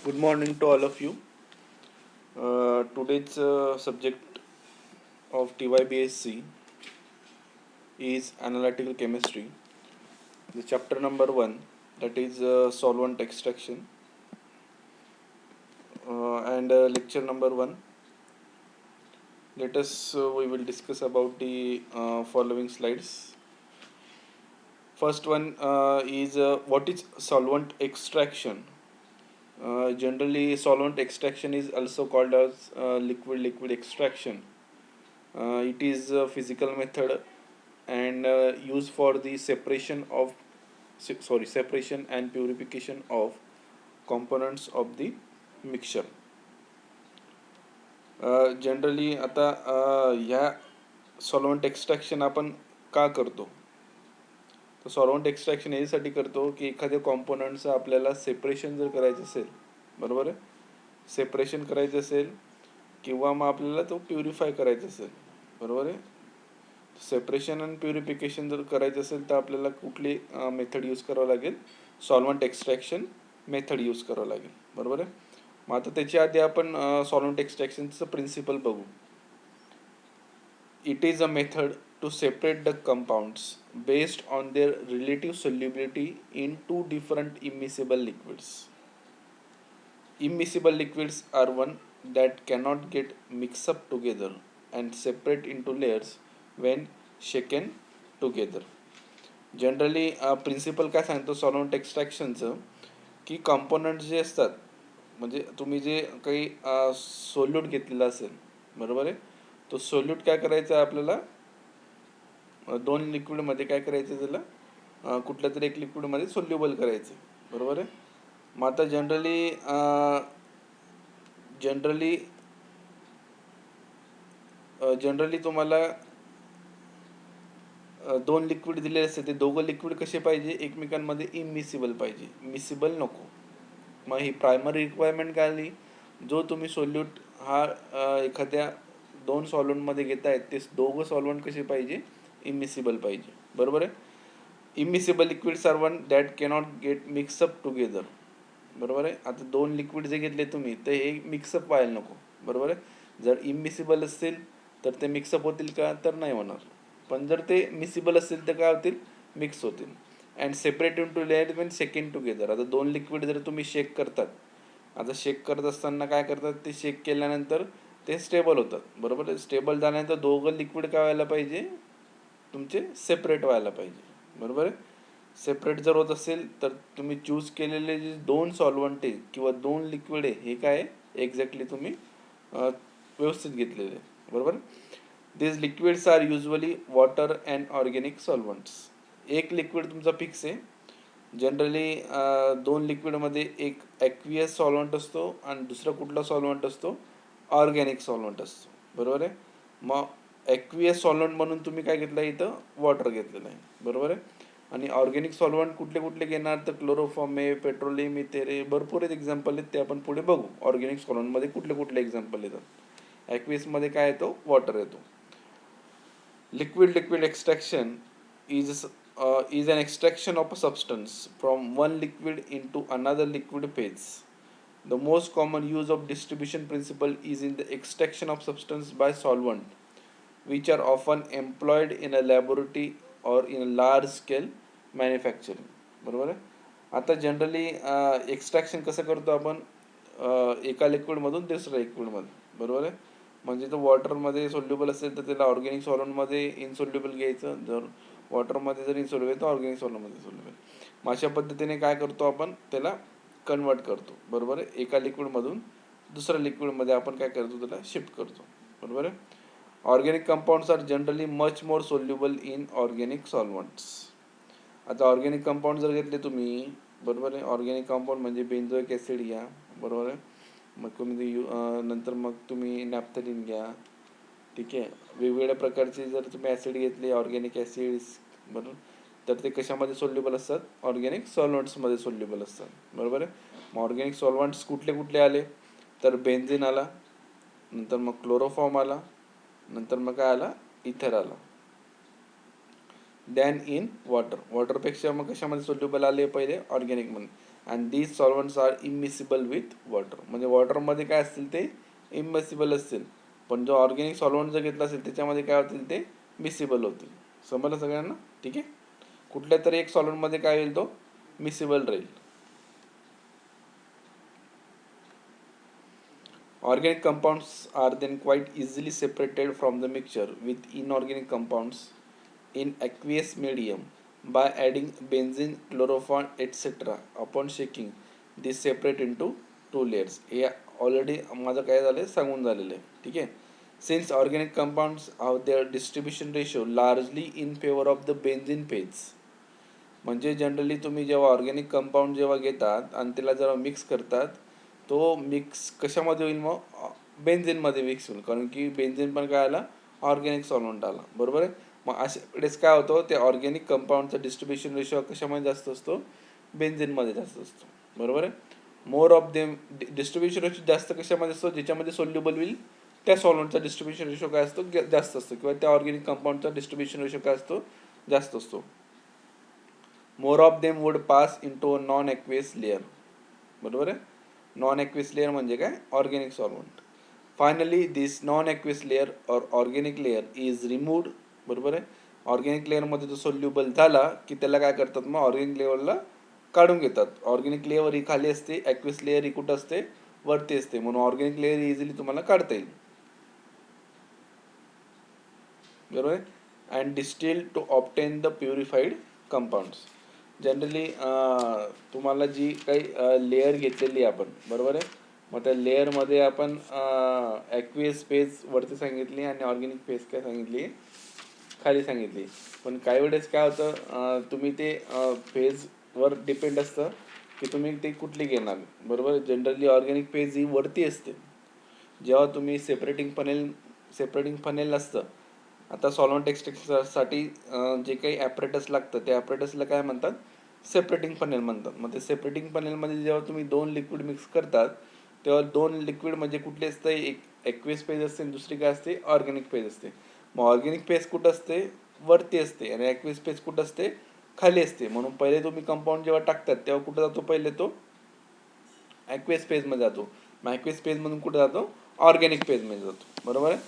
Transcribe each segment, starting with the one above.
Good morning to all of you. Today's subject of TYBSc is analytical chemistry. The chapter number 1, that is solvent extraction, and lecture number 1. We will discuss about the following slides. First one is what is solvent extraction. Generally, solvent extraction is also called as liquid extraction. It is a physical method and used for the separation and purification of components of the mixture. Generally आता ह्या solvent extraction आपण का करतो, तर solvent extraction यासाठी करतो की एखाद्या कॉम्पोनंटचं आपल्याला सेपरेशन जर करायचं असेल, बरोबर आहे, सेपरेशन करायचं असेल किंवा मग आपल्याला तो प्युरिफाय करायचा असेल, बरोबर आहे. सेपरेशन आणि प्युरिफिकेशन जर करायचं असेल तर आपल्याला कुठली मेथड यूज करावं लागेल, सॉल्व्हंट एक्स्ट्रॅक्शन मेथड यूज करावं लागेल, बरोबर आहे. मग आता त्याच्या आधी आपण सॉल्व्हंट एक्स्ट्रॅक्शनचं प्रिन्सिपल बघू. It is a method to separate the compounds based on their relative solubility in two different immiscible liquids. Immiscible liquids are one that cannot get mixed up together and separate into layers when shaken together. Generally principle काय सांगतो solvent एक्स्ट्रॅक्शनचं, की component जे असतात, म्हणजे तुम्ही जे काही solute घेतलेला असेल, बरोबर आहे, तो सोल्यूट काय करायचा आहे आपल्याला दोन लिक्विडमध्ये काय करायचं, त्याला कुठल्या तरी एक लिक्विडमध्ये सोल्युबल करायचं, बरोबर आहे. मग आता जनरली तुम्हाला दोन लिक्विड दिले असते, ते दोघं लिक्विड कसे पाहिजे, एकमेकांमध्ये इमिसिबल पाहिजे, मिसिबल नको. मग ही प्रायमरी रिक्वायरमेंट काय आली, जो तुम्ही सोल्यूट हा एखाद्या दोन सॉल्व्हंटमध्ये घेतायत ते दोघं सॉल्व्हंट कसे पाहिजे, इमिसिबल पाहिजे, बरोबर आहे. Immiscible liquids are one that cannot get mix up together, बरोबर आहे. आता दोन लिक्विड जे घेतले तुम्ही तर हे मिक्सअप व्हायला नको, बरोबर आहे. जर इमिसिबल असतील तर ते मिक्सअप होतील का, तर नाही होणार. पण जर ते मिसिबल असतील तर काय होतील, मिक्स होतील. And separate into layer when shaking together. आता दोन लिक्विड जर तुम्ही शेक करतात, आता शेक करत असताना काय करतात, ते शेक केल्यानंतर ते स्टेबल होतात, बरोबर आहे. स्टेबल झाल्यानंतर दोघं लिक्विड काय व्हायला पाहिजे, तुमचे सेपरेट व्हायला पाहिजे, बरोबर आहे. सेपरेट जर होत असेल तर तुम्ही चूज केलेले जे दोन सॉल्व्हंट आहे किंवा दोन लिक्विड आहे हे काय एक्झॅक्टली तुम्ही व्यवस्थित घेतलेले, बरोबर. This liquids are usually water and organic solvents. एक लिक्विड तुमचा फिक्स आहे. जनरली दोन लिक्विडमध्ये एक ॲक्वियस सॉल्व्हंट असतो आणि दुसरा कुठला सॉल्व्हंट असतो, ऑर्गॅनिक सॉल्व्हंट असतो, बरोबर आहे. मग ॲक्वियस सॉल्व्हंट म्हणून तुम्ही काय घेतलं आहे, इथं वॉटर घेतलेलं आहे, बरोबर आहे. आणि ऑर्गॅनिक सॉल्व्हंट कुठले कुठले घेणार, तर क्लोरोफॉर्म आहे, पेट्रोलियम इथेरे, भरपूर आहेत एक्झाम्पल आहेत, ते आपण पुढे बघू. ऑर्गॅनिक सॉल्व्हंटमध्ये कुठले कुठले एक्झाम्पल येतात. ॲक्वियसमध्ये काय येतो, वॉटर येतो. Liquid extraction is an extraction of a substance from one liquid into another liquid phase. The most common use of distribution principle is in the extraction of substance by solvent, which are often employed in a laboratory or in a large scale manufacturing. बरोबर आहे. आता generally extraction कसं करतो आपण, एका लिक्विडमधून दुसऱ्या लिक्विडमध्ये, बरोबर आहे. म्हणजे तो वॉटरमध्ये सोल्युबल असेल तर त्याला ऑर्गॅनिक सॉल्व्हंटमध्ये इनसोल्युबल घ्यायचं, जर वॉटरमध्ये जर इनसोल्युबल तर ऑर्गॅनिक सॉल्व्हंटमध्ये सोल्युबल. मग अशा पद्धतीने काय करतो आपण, त्याला कन्वर्ट करतो, बरोबर आहे. एका लिक्विडमधून दुसऱ्या लिक्विडमध्ये आपण काय करतो, त्याला शिफ्ट करतो, बरोबर आहे. Organic compounds are generally much more soluble in organic solvents. आता ऑर्गॅनिक कंपाऊंड जर घेतले तुम्ही, बरोबर आहे, ऑर्गॅनिक कंपाऊंड म्हणजे बेन्झोइक ॲसिड घ्या, बरोबर आहे. मग तुम्ही नंतर मग तुम्ही नॅफ्थलिन घ्या, ठीक आहे. वेगवेगळ्या प्रकारचे जर तुम्ही ॲसिड घेतले, ऑर्गॅनिक ॲसिड्स, बरोबर, तर ते कशामध्ये सोल्युबल असतात, ऑर्गॅनिक सॉल्व्हंट्समध्ये सोल्युबल असतात, बरोबर आहे. मग ऑर्गॅनिक सॉल्व्हंट्स कुठले कुठले आले, तर बेन्झिन आला, नंतर मग क्लोरोफॉर्म आला, नंतर मग काय आला, इथर आला. Than in water. वॉटरपेक्षा मग कशामध्ये सोल्युबल आले, पहिले ऑर्गॅनिकमध्ये. And these solvents are immiscible with water. म्हणजे वॉटरमध्ये काय असतील ते इमिसिबल असतील, पण जो ऑर्गॅनिक सॉल्वंट जर घेतला असेल त्याच्यामध्ये काय होतील ते मिसिबल होतील. समजलं सगळ्यांना? ठीक आहे. कुठल्या तरी एक सॉल्वंटमध्ये काय होईल तो मिसिबल राहील. Organic compounds are then quite easily separated from the mixture with inorganic compounds in aqueous medium by adding benzene, chloroform, etc. Upon shaking, these separate into two layers. हे ऑलरेडी माझं काय झालं सांगून झालेलं आहे. ठीक आहे. Since organic compounds have their distribution ratio largely in favor of the benzene phase, म्हणजे जनरली तुम्ही जेव्हा ऑर्गॅनिक कंपाऊंड जेव्हा घेतात आणि त्याला जेव्हा मिक्स करतात, तो मिक्स कशामध्ये होईल मग बेन्झिनमध्ये मिक्स होईल, कारण की बेन्झिन पण काय आला ऑर्गॅनिक सॉल्वंट आला. बरोबर आहे. मग अशा वेळेस काय होतं, त्या ऑर्गॅनिक कंपाऊंडचा डिस्ट्रीब्युशन रेशो कशामध्ये जास्त असतो, बेन्झिनमध्ये जास्त असतो. बरोबर आहे. More of them distribution ratio जास्त कशामध्ये असतो, ज्याच्यामध्ये सोल्युबल होईल त्या सॉल्वंटचा डिस्ट्रीब्युशन रेशो काय असतो, जास्त असतो, किंवा त्या ऑर्गॅनिक कंपाऊंडचा डिस्ट्रीब्युशन रेशो काय असतो, जास्त असतो. More of them would pass into a non aqueous layer. बरोबर आहे. नॉन एक्वेस लेअर म्हणजे काय, ऑर्गॅनिक सॉल्वंट. फायनली दिस नॉन एक्वेस लेअर और ऑर्गॅनिक लेअर इज रिमूव्ड. बरोबर आहे. ऑर्गॅनिक लेअरमध्ये जो सोल्युबल झाला की त्याला काय करतात मग ऑर्गॅनिक लेअरला काढून घेतात. ऑर्गॅनिक लेअर ही खाली असते, एक्वेस लेअर ही कुठं असते, वरती असते, म्हणून ऑर्गॅनिक लेअर इझिली तुम्हाला काढता येईल. बरोबर आहे. And distil to obtain the purified compounds. Generally तुम्हाला जी काही लेअर घेतलेली आपण, बरोबर आहे, मग त्या लेअरमध्ये आपण ॲक्वियस फेज वरती सांगितली आणि ऑर्गॅनिक फेज काय सांगितली, खाली सांगितली. पण काही वेळेस काय होतं, तुम्ही ते फेजवर डिपेंड असतं की तुम्ही ते कुठली घेणार. बरोबर. जनरली ऑर्गॅनिक फेज ही वरती असते. जेव्हा तुम्ही सेपरेटिंग फनेल असतं, आता सॉल्वंट एक्सट्रॅक्शनसाठी जे काही ॲपरेटस लागतं त्या ॲपरेटसला काय म्हणतात, सेपरेटिंग फनेल म्हणतात. मग ते सेपरेटिंग फनेलमध्ये जेव्हा तुम्ही दोन लिक्विड मिक्स करतात तेव्हा दोन लिक्विड म्हणजे कुठले असते, एक ॲक्वियस फेज असते आणि दुसरी काय असते, ऑर्गॅनिक फेज असते. मग ऑर्गॅनिक फेज कुठं असते, वरती असते, आणि ॲक्वियस फेज कुठं असते, खाली असते. म्हणून पहिले तुम्ही कंपाऊंड जेव्हा टाकतात तेव्हा कुठं जातो, पहिले तो ॲक्वियस फेजमध्ये जातो. मग ॲक्वियस फेजमधून कुठं जातो, ऑर्गॅनिक फेजमध्ये जातो. बरोबर आहे.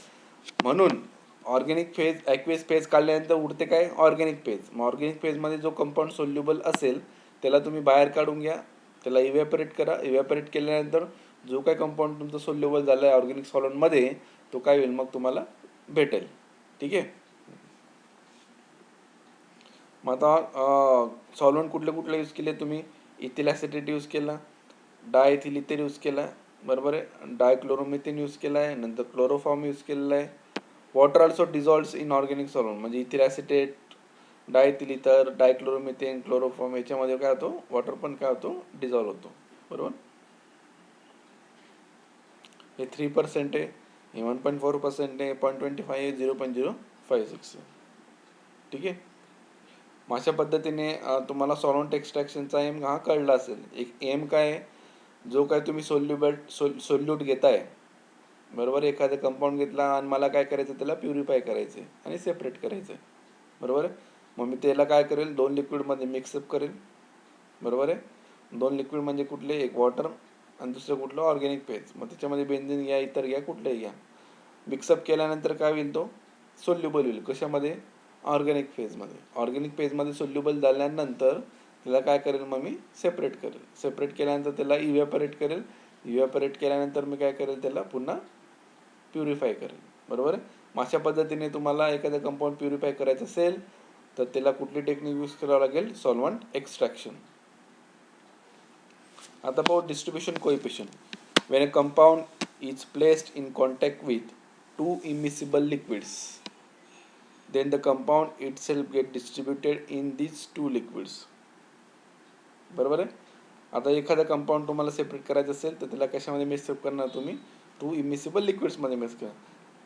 म्हणून ऑर्गॅनिक फेज ॲक्वियस फेज काढल्यानंतर उडते काय, ऑर्गॅनिक फेज. मग ऑर्गॅनिक फेजमध्ये जो कंपाऊंड सोल्युबल असेल त्याला तुम्ही बाहेर काढून घ्या, त्याला इव्हॅपोरेट करा. इव्हॅपोरेट केल्यानंतर जो काय कंपाऊंड तुमचा सोल्युबल झाला आहे ऑर्गॅनिक सॉल्वंटमध्ये तो काय होईल, मग तुम्हाला भेटेल. ठीक आहे. मग आता सॉल्वंट कुठले कुठले यूज केले तुम्ही, इथिल ॲसिटेट यूज केला, डायइथिल इथर यूज केला, बरोबर आहे, डायक्लोरोमिथेन यूज केला आहे, नंतर क्लोरोफॉर्म यूज केलेला आहे. Water also dissolves in organic solvent, म्हणजे इथिल ॲसिटेट, डायइथिल इथर, डायक्लोरोमिथेन, क्लोरोफॉर्म याच्यामध्ये काय होतो, वॉटर पण काय होतो, डिझॉल्व्ह होतो. बरोबर. हे 3% आहे, हे 1.4% आहे, 0.25 आहे, 0.056 आहे. ठीक आहे. अशा पद्धतीने तुम्हाला सॉल्वंट एक्स्ट्रॅक्शनचा एम हा कळला असेल. एक एम काय आहे, जो काय तुम्ही सोल्यूट घेताय, बरोबर, एखादा कंपाऊंड घेतला आणि मला काय करायचं, त्याला प्युरिफाय करायचं आहे आणि सेपरेट करायचं आहे. बरोबर आहे. मग मी त्याला काय करेल, दोन लिक्विडमध्ये मिक्सअप करेल. बरोबर आहे. दोन लिक्विड म्हणजे कुठले, एक वॉटर आणि दुसरं कुठलं ऑर्गॅनिक फेज. मग त्याच्यामध्ये बेन्झिन घ्या, इतर घ्या, कुठलंही घ्या. मिक्सअप केल्यानंतर काय होईल, तो सोल्युबल होईल. कशामध्ये, ऑर्गॅनिक फेजमध्ये. ऑर्गॅनिक फेजमध्ये सोल्युबल झाल्यानंतर त्याला काय करेल, मग मी सेपरेट करेल. सेपरेट केल्यानंतर त्याला इव्हॅपोरेट करेल. इव्हॅपोरेट केल्यानंतर मी काय करेल, त्याला पुन्हा प्युरिफाय करेल. बरोबर आहे. मग अशा पद्धतीने तुम्हाला एखादं कंपाऊंड प्युरिफाय करायचं असेल तर त्याला कुठली टेक्निक यूज करावं लागेल, सॉल्वंट एक्स्ट्रॅक्शन. आता पाहू distribution coefficient. When a compound is placed in contact with two immiscible liquids, then the compound itself get distributed in these two liquids. बरोबर आहे. आता एखादा कंपाऊंड तुम्हाला सेपरेट करायचं असेल तर त्याला कशामध्ये मिक्सअप करणार तुम्ही, टू इमिसिबल लिक्विड्समध्ये मिक्स करा.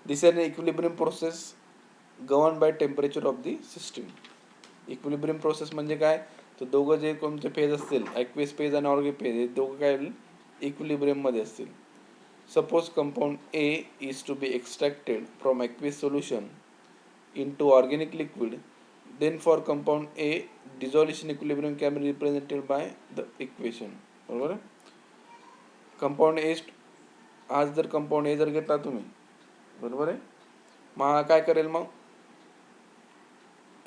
This is an equilibrium process govern by temperature of the system. Equilibrium process म्हणजे काय, तर दोघं जे कोणते फेज असतील, ॲक्वियस फेज आणि ऑर्गॅनिक फेज, हे दोघं काय होईल, इक्विलिब्रियममध्ये असतील. Suppose compound A is to be extracted from aqueous solution into organic liquid, Then for compound A, dissolution equilibrium can be represented by the equation. बरोबर आहे. कंपाऊंड ए आज जर कंपाऊंड ए जर घेतला तुम्ही, बरोबर आहे, मग हा काय करेल, मग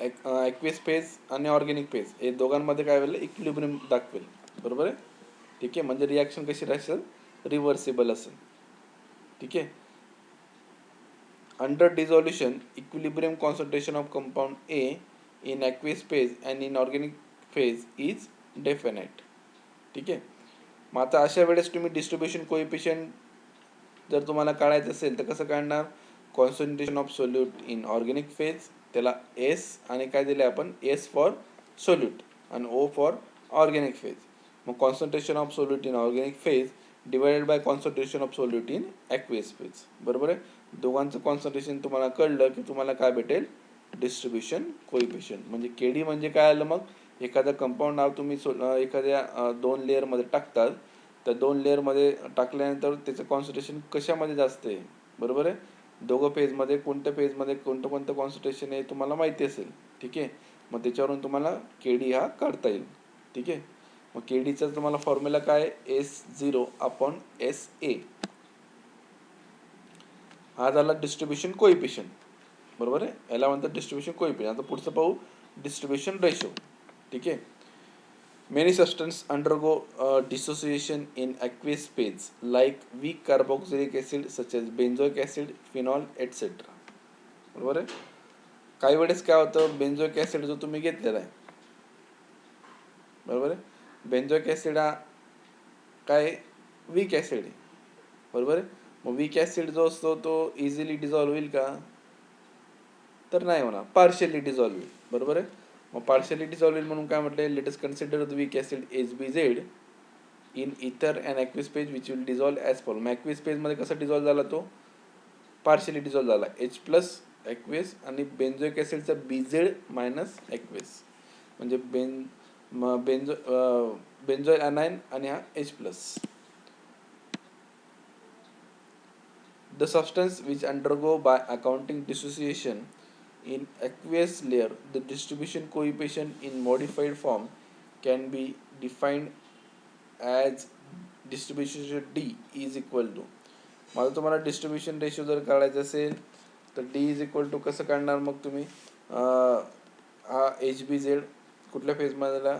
ॲक्वियस फेज आणि ऑर्गॅनिक फेज हे दोघांमध्ये काय होईल, इक्विलिब्रियम दाखवेल. बरोबर आहे. ठीक आहे. म्हणजे रिॲक्शन कशी राहतील, रिव्हर्सेबल असेल. ठीक आहे. Under dissolution equilibrium concentration of compound A in aqueous phase and in organic phase is definite. ठीक आहे. मग आता अशा वेळेस तुम्ही डिस्ट्रीब्युशन कोएफिशियंट जर तुम्हाला काढायचं असेल तर कसं काढणार, concentration of solute in organic phase, त्याला एस आणि काय दिले आपण, एस फॉर सोल्यूट आणि ओ फॉर ऑर्गॅनिक फेज. मग concentration of solute in organic phase divided bye concentration of solute in aqueous phase. बरोबर आहे. दोघांचं कॉन्सन्ट्रेशन तुम्हाला कळलं की तुम्हाला काय भेटेल, डिस्ट्रीब्युशन कोएफिशियंट. म्हणजे केडी म्हणजे काय आलं, मग एखादं कंपाऊंड नाव तुम्ही एखाद्या 2 लेअरमध्ये टाकतात, तर 2 लेअरमध्ये टाकल्यानंतर त्याचं कॉन्सन्ट्रेशन कशामध्ये जास्त आहे. बरोबर आहे. दोघं फेजमध्ये कोणत्या फेजमध्ये कोणतं कॉन्सन्ट्रेशन आहे तुम्हाला माहिती असेल. ठीक आहे. मग त्याच्यावरून तुम्हाला केडी हा काढता येईल. ठीक आहे. मग केडीचा तुम्हाला फॉर्म्युला काय, S0/SA. हा झाला डिस्ट्रीब्युशन कोएफिशियंट. बरोबर आहे. याला म्हणतात डिस्ट्रीब्युशन कोएफिशियंट. आता पुढचं पाहू, डिस्ट्रीब्युशन रेशो. ठीक आहे. Many substance undergo dissociation in aqueous phase like weak carboxylic acid such as benzoic acid, phenol, etc. बरोबर आहे. काही वेळेस काय होतं, बेन्झोइक ऍसिड जो तुम्ही घेतलेला आहे, बरोबर आहे, बेन्झोइक ऍसिड हा काय वीक ऍसिड आहे. बरोबर आहे. मग वीक ऍसिड जो असतो तो इझिली डिझॉल्व्ह होईल का, तर नाही होणार, पार्शियली डिझॉल्व्ह होईल. बरोबर आहे. मग पार्शियली डिझॉल्व्ह होईल म्हणून काय म्हटलंय, let us consider the weak acid HBZ in ether and aqueous phase which will dissolve as follow. मग ॲक्विस फेजमध्ये कसा डिझॉल्व्ह झाला, तो पार्शियली डिझॉल्व्ह झाला, H+ ॲक्विस आणि बेन्झोइक ऍसिडचा BZ मायनस ॲक्विस, म्हणजे बेन्झोइल अनायन आणि हा H+. The substance which undergo by accounting dissociation in aqueous layer, the distribution coefficient in modified form can be defined as distribution D is equal to. मला तुम्हाला distribution ratio जर काढायचं असेल तर D is equal to कसं काढणार, मग तुम्ही हा HBZ कुठल्या फेजमध्ये,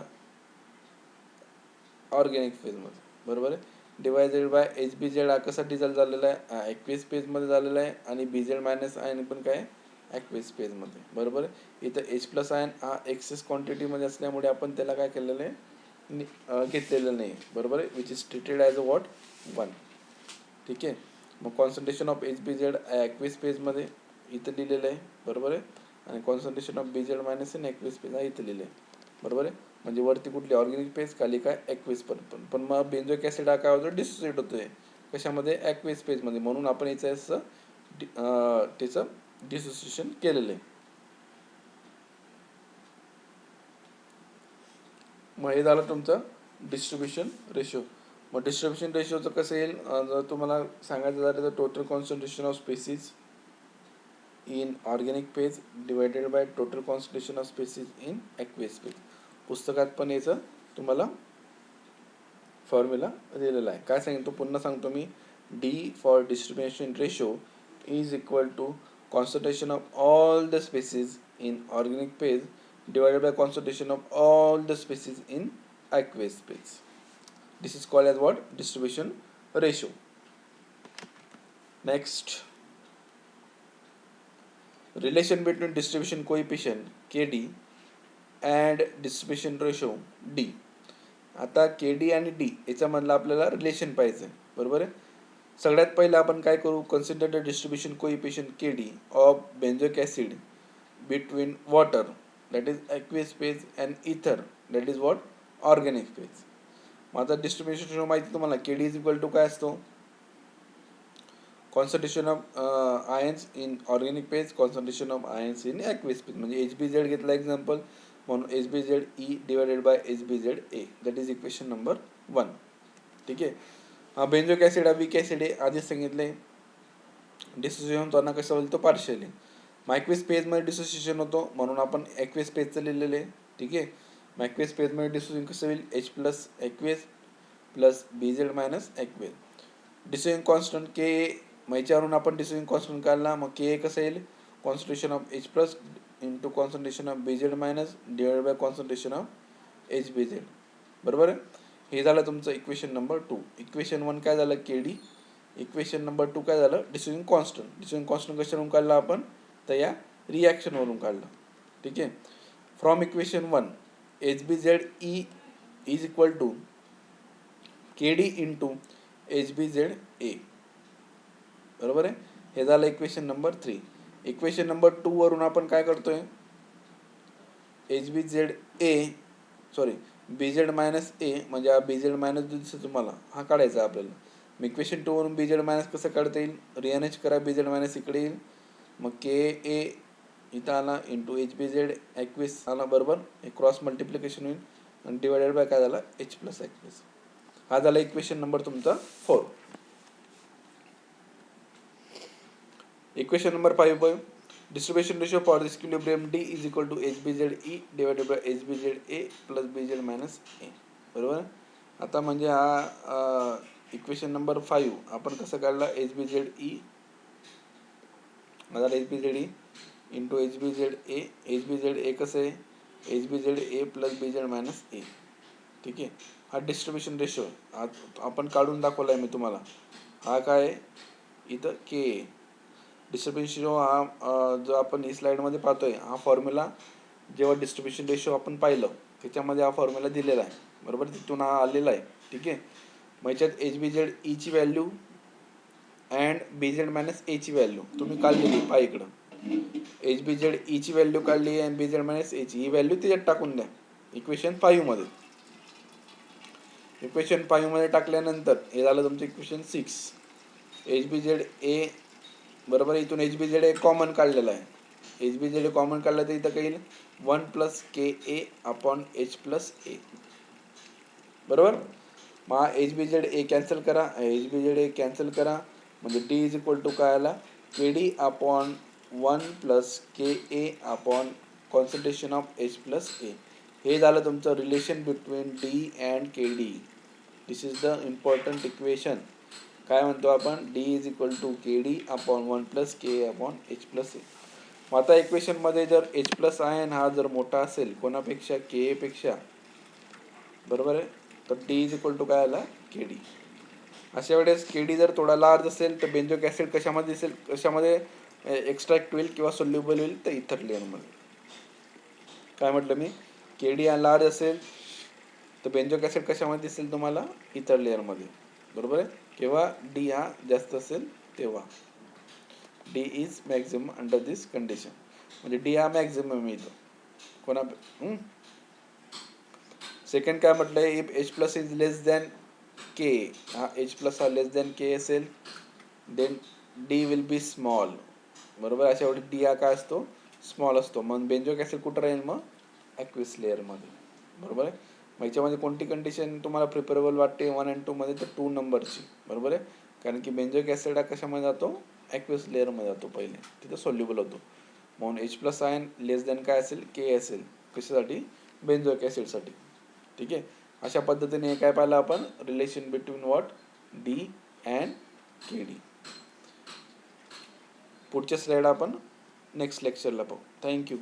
ऑर्गॅनिक फेजमध्ये. बरोबर आहे. डिवायडेड बाय HBZ हा कसा डिझॉल्व्ह झालेला आहे, ॲक्वियस फेजमध्ये झालेला आहे, आणि BZ मायनस आयन पण काय ॲक्वियस फेजमध्ये. बरोबर आहे. इथं H+ आयन हा एक्सेस क्वांटिटीमध्ये असल्यामुळे आपण त्याला काय केलेलं आहे, घेतलेलं नाही. बरोबर आहे. Which is treated as a what 1. ठीक आहे. मग कॉन्सन्ट्रेशन ऑफ HBZ ॲक्वियस फेजमध्ये इथं लिहिलेलं आहे. बरोबर आहे. आणि concentration of BZ minus in aqueous phase हा इथं लिहिलं आहे. बरोबर आहे. म्हणजे वरती कुठली ऑर्गॅनिक फेज, खाली काय ॲक्वियस पर्यंत. पण मग बेन्झोइक ऍसिड हा काय होतो, डिसोसिएट होतोय कशामध्ये, ॲक्वियस फेजमध्ये. म्हणून आपण याचं त्याचं डिसोसिएशन केलेलं आहे. मग हे झालं तुमचं डिस्ट्रीब्युशन रेशो. मग डिस्ट्रीब्युशन रेशोचं कसं येईल, जर तुम्हाला सांगायचं झालं तर total concentration of species in organic phase divided by total concentration of species in aqueous phase. पुस्तकात पण याचं तुम्हाला फॉर्म्युला दिलेला आहे. काय सांगितलं पुन्हा सांगतो मी, D for distribution ratio is equal to concentration of all the species in organic phase divided by concentration of all the species in aqueous phase. This is called as what, distribution ratio. Next, relation between distribution coefficient KD and distribution ratio D. आता KD आणि D याच्यामधलं आपल्याला relation पाहिजे. बरोबर आहे. सगळ्यात पहिलं आपण काय करू, consider the distribution coefficient KD of benzoic acid between water, that is aqueous phase, and ether, that is what, organic phase. माझा डिस्ट्रीब्युशन रेशो माहिती तुम्हाला, KD इज इक्वल टू काय असतो, concentration of ions in organic phase, concentration of ions in aqueous phase. म्हणजे HBZ घेतला example, म्हणून HBZ E divided by HBZ A, that is equation number 1. ठीक आहे. हा बेन्झोइक ऍसिड हा वीक ऍसिड आहे, आधीच सांगितले. डिसोसिएशन होताना कसं होईल, तो पार्शियली. ॲक्वेस फेजमध्ये डिसोसिएशन होतो म्हणून आपण ॲक्वेस फेजचं लिहिलेलं आहे. ठीक आहे. मग ॲक्वेस फेजमध्ये डिसोसिएशन कसं होईल, H plus aqueous plus B Z minus aqueous. Dissociation constant K A, मग याच्यावरून आपण डिसोसिएशन कॉन्स्टंट काढला. मग के ए कसं येईल, concentration of H plus into concentration of B Z minus divide by concentration of H B Z. बरोबर आहे. हे झालं तुमचं इक्वेशन नंबर 2. इक्वेशन 1 काय झालं, के डी. इक्वेशन नंबर 2 काय झालं, डिसोसिएशन कॉन्स्टंट. डिसोसिएशन कॉन्स्टंट कशावरून काढला आपण, तर या रिॲक्शनवरून काढला. ठीक आहे. From equation 1 H B Z E is equal to K D into H B Z A. बरोबर आहे. हे झालं इक्वेशन नंबर 3. इक्वेशन नंबर 2 वरून आपण काय करतोय, H B Z A sorry B Z minus A, म्हणजे हा बी झेड मायनस दिसतो तुम्हाला, हा काढायचा आपल्याला. मग इक्वेशन 2 वरून बी झेड मायनस कसं काढता येईल, रिअरेंज करा, बी झेड मायनस इकडे येईल. मग के ए इथं आला into H B Z aqueous आला. बरोबर. हे क्रॉस मल्टिप्लिकेशन होईल आणि डिवायडेड बाय काय झाला, एच प्लस ॲक्वेस. हा झाला इक्वेशन नंबर तुमचा 4. इक्वेशन नंबर 5 बघ. Distribution ratio for this equilibrium D is equal to H B Z E divided by H B Z A plus B Z minus A. बरोबर. आता म्हणजे हा equation number 5 आपण कसं काढला, एच बी झेड ई माझा H B Z E into H B Z A. H B Z A कसं आहे, H B Z A plus B Z minus A. ठीक आहे. हा डिस्ट्रीब्युशन रेशो आपण काढून दाखवला आहे मी तुम्हाला. हा काय इथं के डिस्ट्रीब्युशन रेशो हा जो आपण ही स्लाईडमध्ये पाहतोय, हा फॉर्म्युला जेव्हा डिस्ट्रीब्युशन रेशो आपण पाहिलं त्याच्यामध्ये हा फॉर्म्युला दिलेला आहे. बरोबर. तिथून हा आलेला आहे. ठीक आहे. मग याच्यात एच बी झेड ईची value and B Z minus एची व्हॅल्यू तुम्ही काढलेली पाय इकडं. एच बी झेड ईची व्हॅल्यू काढली आणि बी झेड मायनस एची ही व्हॅल्यू त्याच्यात टाकून द्या इक्वेशन 5 मध्ये. इक्वेशन 5 मध्ये टाकल्यानंतर हे झालं तुमचं equation 6. H B Z A बरोबर. इथून H B Z A common काढलेला आहे. H B Z A common काढलं तर इथं काही येईल 1 plus K A upon H plus A. बरोबर. मग H B Z A cancel करा, H B Z A cancel करा, म्हणजे डी इज इक्वल टू काय आला, K D upon 1 plus K A upon concentration of H plus ए. हे झालं तुमचं relation between D and K D. This is the important equation. काय म्हणतो आपण, D is equal to K D upon 1 plus K upon H plus A. मग आता इक्वेशनमध्ये जर एच प्लस आयन हा जर मोठा असेल कोणापेक्षा, के ए पेक्षा, बरोबर आहे, तर डी इज इक्वल टू काय आला, के डी. अशा वेळेस के डी जर थोडा लार्ज असेल तर बेंझोइक ॲसिड कशामध्ये दिसेल, कशामध्ये एक्स्ट्रॅक्ट होईल किंवा सोल्युबल होईल, तर इथर लेअरमध्ये. काय म्हटलं मी, के डी हा लार्ज असेल तर बेंझोइक ॲसिड कशामध्ये दिसेल तुम्हाला, इथर लेअरमध्ये. बरोबर आहे. किंवा डी हा जास्त असेल तेव्हा. D is maximum under this condition, म्हणजे डी हा मॅक्झिमम येतो कोणा. सेकंड काय म्हटलं, if H plus is less than K, हा एच प्लस हा लेस दॅन के असेल then D will be small. बरोबर. अशा वेळी डी हा काय असतो, स्मॉल असतो. मग बेंझोइक ॲसिड कुठं राहील, मग ॲक्विस लेअरमध्ये. बरोबर आहे. मग याच्यामध्ये कोणती कंडिशन तुम्हाला प्रिफरेबल वाटते 1 आणि 2 मध्ये, तर 2 नंबरची. बरोबर आहे. कारण की बेंझोइक ॲसिड हा कशामध्ये जातो, ॲक्विस लेअरमध्ये जातो पहिले, तिथं सोल्युबल होतो. म्हणून एच प्लस आयन लेस दॅन काय असेल, के असेल. कशासाठी, बेंझोइक ॲसिडसाठी. ठीक आहे. अशा पद्धतीने काय पाहिलं आपण, relation between what, D and K D. पुढच्या स्लाइड आपण नेक्स्ट लेक्चरला पाहू. थँक्यू.